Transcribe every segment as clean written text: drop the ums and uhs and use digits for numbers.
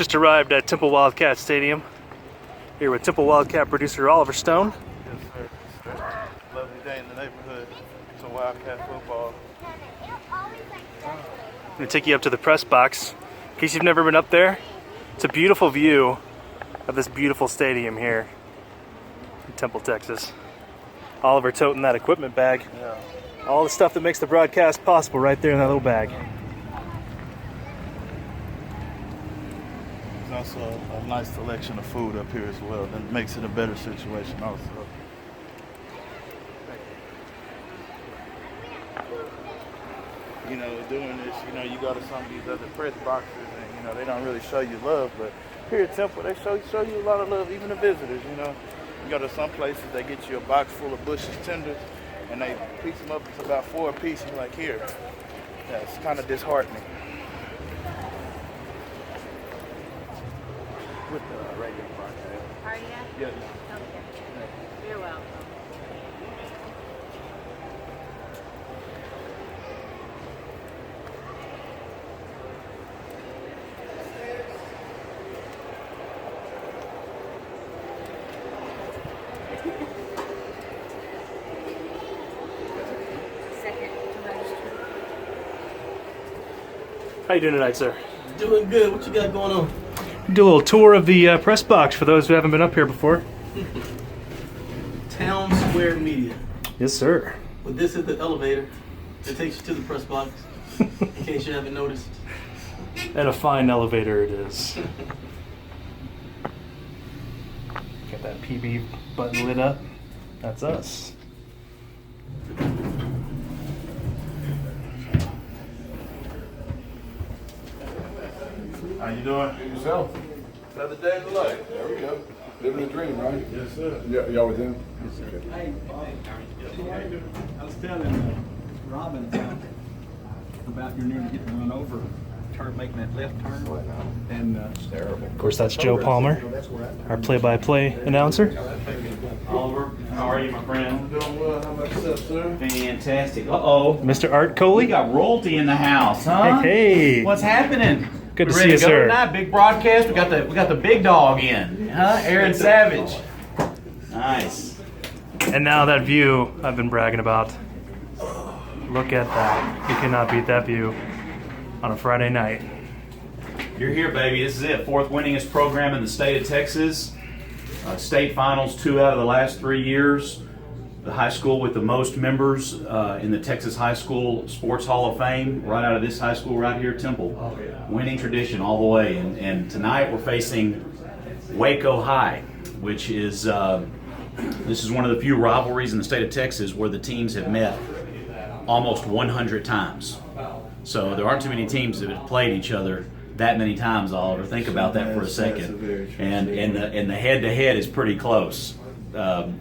Just arrived at Temple Wildcat Stadium. Here with Temple Wildcat producer Oliver Stone. Yes, sir. Lovely day in the neighborhood. Some Wildcat football. I'm going to take you up to the press box. In case you've never been up there, it's a beautiful view of this beautiful stadium here in Temple, Texas. Oliver toting that equipment bag. Yeah. All the stuff that makes the broadcast possible right there in that little bag. There's also a nice selection of food up here as well. That makes it a better situation also. You know, doing this, you know, you go to some of these other press boxes and, you know, they don't really show you love, but here at Temple, they show you a lot of love, even the visitors, you know. You go to some places, they get you a box full of Bush's tenders, and they piece them up to about 4 apiece, and you're like, here. Yeah, it's kind of disheartening. With the radio broadcast. Are you? Yeah. Okay. You're welcome. Second to register. How you doing tonight, sir? Doing good. What you got going on? Do a little tour of the press box for those who haven't been up here before. Town Square Media. Yes, sir. But this is the elevator that takes you to the press box, in case you haven't noticed. And a fine elevator it is. Got that PB button lit up. That's us. How you doing? Yourself. Another day in the life. There we go. Living the dream, right? Yes, sir. Y'all with him? Hey, I was telling Robin about your nearly getting run over, making that left turn. And terrible. Of course, that's Joe Palmer, our play-by-play announcer. Oliver, how are you, my friend? I'm doing well. How about yourself, sir? Fantastic. Uh-oh. Mr. Art We Coley. got royalty in the house, huh? Hey. What's happening? Good to We see ready you, go sir. Tonight? Big broadcast. We got the big dog in, huh? Aaron Savage. Nice. And now that view I've been bragging about. Look at that. You cannot beat that view on a Friday night. You're here, baby. This is it. Fourth winningest program in the state of Texas. State finals 2 out of the last 3 years. The high school with the most members in the Texas High School Sports Hall of Fame, right out of this high school right here, Temple. Winning tradition all the way. And tonight we're facing Waco High, which is this is one of the few rivalries in the state of Texas where the teams have met almost 100 times. So there aren't too many teams that have played each other that many times, Oliver. Think about that for a second. And the head-to-head is pretty close.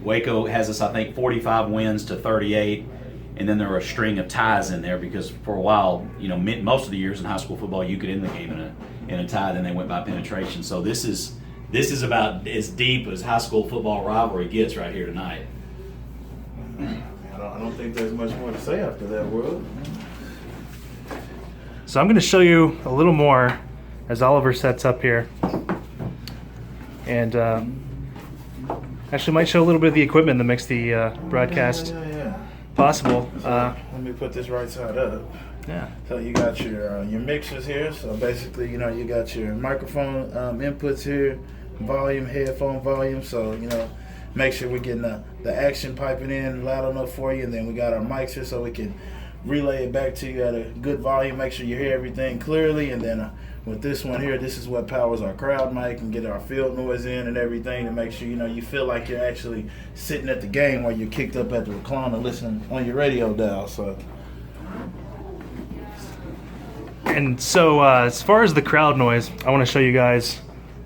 Waco has us, I think, 45 wins to 38, and then there are a string of ties in there because for a while, you know, most of the years in high school football, you could end the game in a tie, then they went by penetration. So this is about as deep as high school football rivalry gets right here tonight. I don't think there's much more to say after that, Will. So I'm going to show you a little more as Oliver sets up here. And actually might show a little bit of the equipment that makes the broadcast possible. Let me put this right side up. Yeah. So you got your mixers here. So basically, you know, you got your microphone inputs here, volume, headphone volume. So, you know, make sure we're getting the action piping in loud enough for you. And then we got our mics here so we can relay it back to you at a good volume. Make sure you hear everything clearly. And then with this one here, this is what powers our crowd mic and get our field noise in and everything to make sure, you know, you feel like you're actually sitting at the game while you're kicked up at the recliner listening on your radio dial. So. And so as far as the crowd noise, I want to show you guys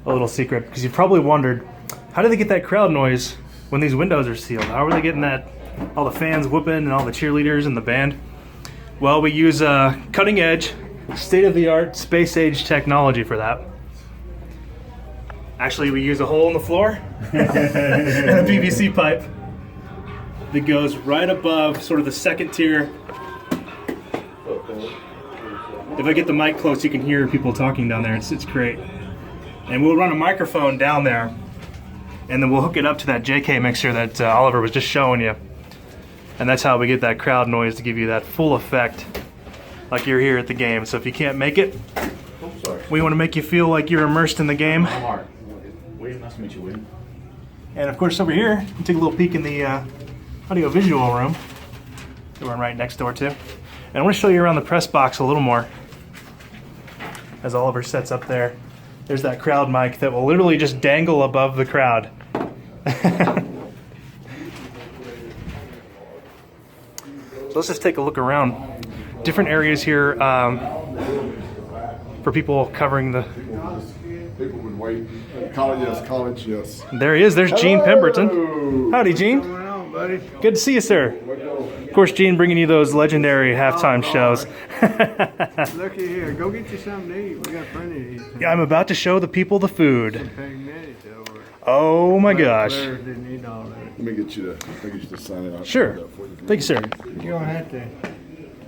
a little secret because you've probably wondered, how do they get that crowd noise when these windows are sealed? How are they getting that, all the fans whooping and all the cheerleaders and the band? Well, we use cutting edge, state-of-the-art, space-age technology for that. Actually, we use a hole in the floor and a PVC pipe that goes right above sort of the second tier. If I get the mic close, you can hear people talking down there. It's great. and we'll run a microphone down there, and then we'll hook it up to that JK mixer that Oliver was just showing you. And that's how we get that crowd noise to give you that full effect like you're here at the game. So if you can't make it, we want to make you feel like you're immersed in the game. I'm Mark. William, nice to meet you, William. And of course over here, you take a little peek in the audio-visual room that we're right next door to. And I want to show you around the press box a little more as Oliver sets up there. There's that crowd mic that will literally just dangle above the crowd. So let's just take a look around. Different areas here for people covering the... People would wait. College, yes. There he is. There's Gene Pemberton. Howdy, Gene. What's going on, buddy? Good to see you, sir. Of course, Gene bringing you those legendary halftime shows. Looky here. Go get you something to eat. We got plenty to eat. Yeah, I'm about to show the people the food. Pignetti over. Oh my gosh. Claire didn't eat all of it. Let me get you to sign it out. Sure. Thank you, sir. You're going to have to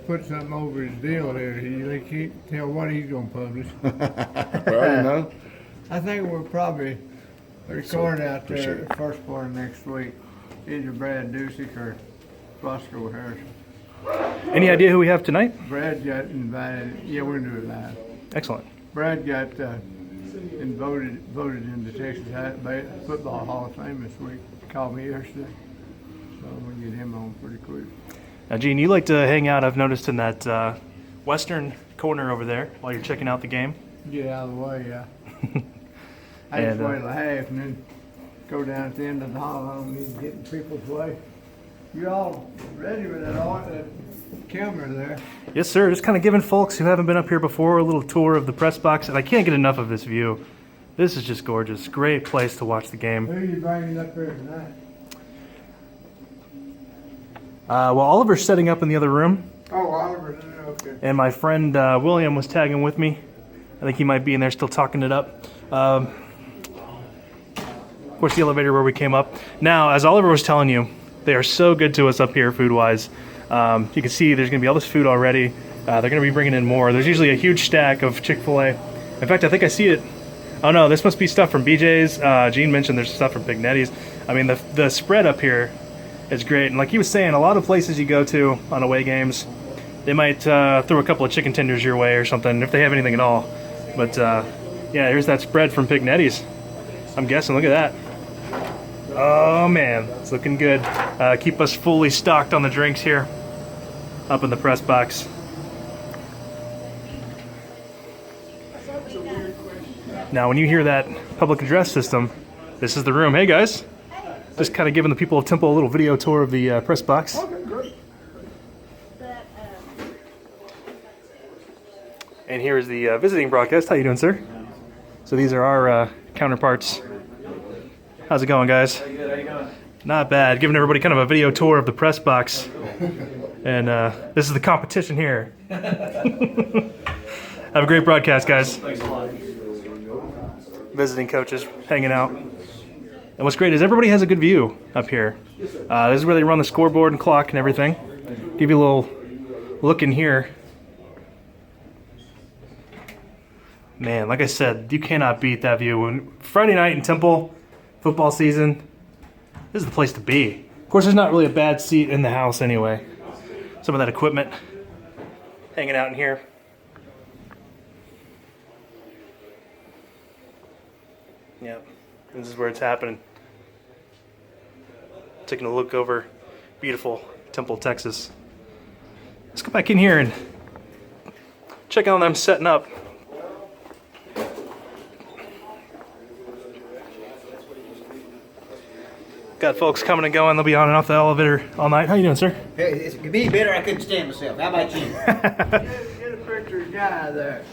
put something over his deal there. He can't tell what he's going to publish. Well, you know. I think we'll probably record out Appreciate there it. the first part of next week. Either Brad Dusick or Roscoe Harrison. Any idea who we have tonight? Brad got invited. Yeah, we're going to do it live. Excellent. Brad got voted into Texas Football Hall of Fame this week. Called me yesterday. So I'm going to get him on pretty quick. Now, Gene, you like to hang out, I've noticed, in that western corner over there while you're checking out the game. Get out of the way, yeah. I just wait till half and then go down at the end of the hall. I don't need to get in people's way. You all ready with that camera there? Yes, sir. Just kind of giving folks who haven't been up here before a little tour of the press box, and I can't get enough of this view. This is just gorgeous. Great place to watch the game. Who are you bringing up here tonight? Well, Oliver's setting up in the other room, Oh, Oliver. Okay. and my friend William was tagging with me. I think he might be in there still talking it up. Of course, the elevator where we came up. Now, as Oliver was telling you, they are so good to us up here food-wise. You can see there's going to be all this food already. They're going to be bringing in more. There's usually a huge stack of Chick-fil-A. In fact, I think I see it. Oh no, this must be stuff from BJ's. Gene mentioned there's stuff from Pignetti's. I mean, the spread up here is great. And like he was saying, a lot of places you go to on away games, they might throw a couple of chicken tenders your way or something, if they have anything at all. But yeah, here's that spread from Pignetti's. I'm guessing, look at that. Oh man, it's looking good. Keep us fully stocked on the drinks here up in the press box. Now, when you hear that public address system, this is the room. Hey guys, just kind of giving the people of Temple a little video tour of the press box. Okay, great. And here is the visiting broadcast. How you doing, sir? So these are our counterparts. How's it going, guys? How you going? Not bad. Giving everybody kind of a video tour of the press box. And this is the competition here. Have a great broadcast, guys. Thanks a lot. Visiting coaches hanging out. And what's great is everybody has a good view up here. This is where they run the scoreboard and clock and everything. Give you a little look in here. Man, like I said, you cannot beat that view. When Friday night in Temple, football season, this is the place to be. Of course, there's not really a bad seat in the house anyway. Some of that equipment hanging out in here. Yep, this is where it's happening. Taking a look over beautiful Temple, Texas. Let's go back in here and check out them setting up. Got folks coming and going. They'll be on and off the elevator all night. How you doing, sir? Hey, it could be better. I couldn't stand myself. How about you? Get a picture of the guy there.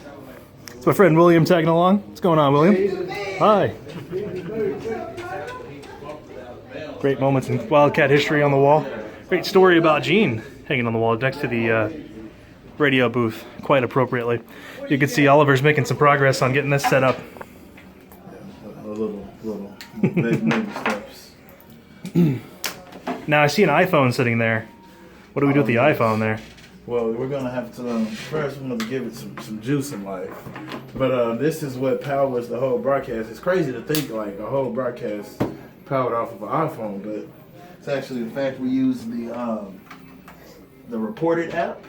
It's my friend William tagging along. What's going on, William? Hi. Great moments in Wildcat history on the wall. Great story about Gene hanging on the wall next to the radio booth, quite appropriately. You can see Oliver's making some progress on getting this set up. A little, baby steps. Now I see an iPhone sitting there. What do we do with the iPhone there? Well, we're gonna have to first. We're gonna give it some juice in life. But this is what powers the whole broadcast. It's crazy to think like a whole broadcast powered off of an iPhone, but it's actually the fact we use the Reported app,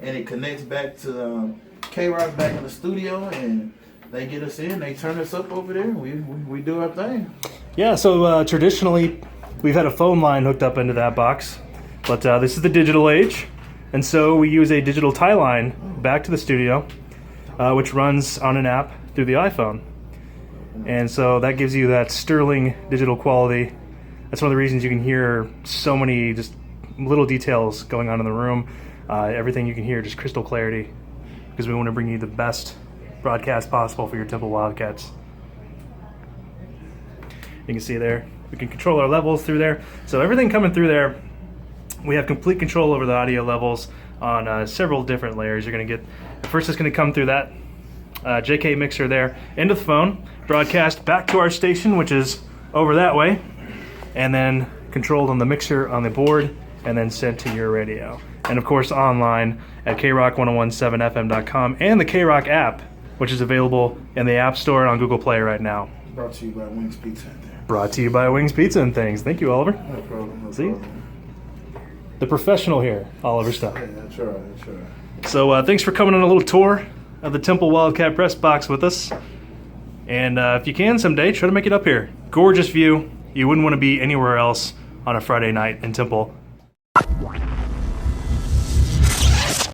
and it connects back to K-Rock back in the studio, and they get us in. They turn us up over there. We do our thing. Yeah. So traditionally, we've had a phone line hooked up into that box, but this is the digital age. And so we use a digital tie line back to the studio, which runs on an app through the iPhone. And so that gives you that sterling digital quality. That's one of the reasons you can hear so many just little details going on in the room. Everything you can hear, just crystal clarity, because we want to bring you the best broadcast possible for your Temple Wildcats. You can see there, we can control our levels through there. So everything coming through there, we have complete control over the audio levels on several different layers. You're going to get, first it's going to come through that JK mixer there into the phone, broadcast back to our station, which is over that way, and then controlled on the mixer on the board, and then sent to your radio. And of course online at krock1017fm.com and the K-Rock app, which is available in the App Store and on Google Play right now. Brought to you by Wings Pizza and Things. Brought to you by Wings Pizza and Things. Thank you, Oliver. No problem. No See? problem. The professional here, Oliver Stuck. Yeah, that's right. That's right. So thanks for coming on a little tour of the Temple Wildcat Press Box with us. And if you can someday, try to make it up here. Gorgeous view. You wouldn't want to be anywhere else on a Friday night in Temple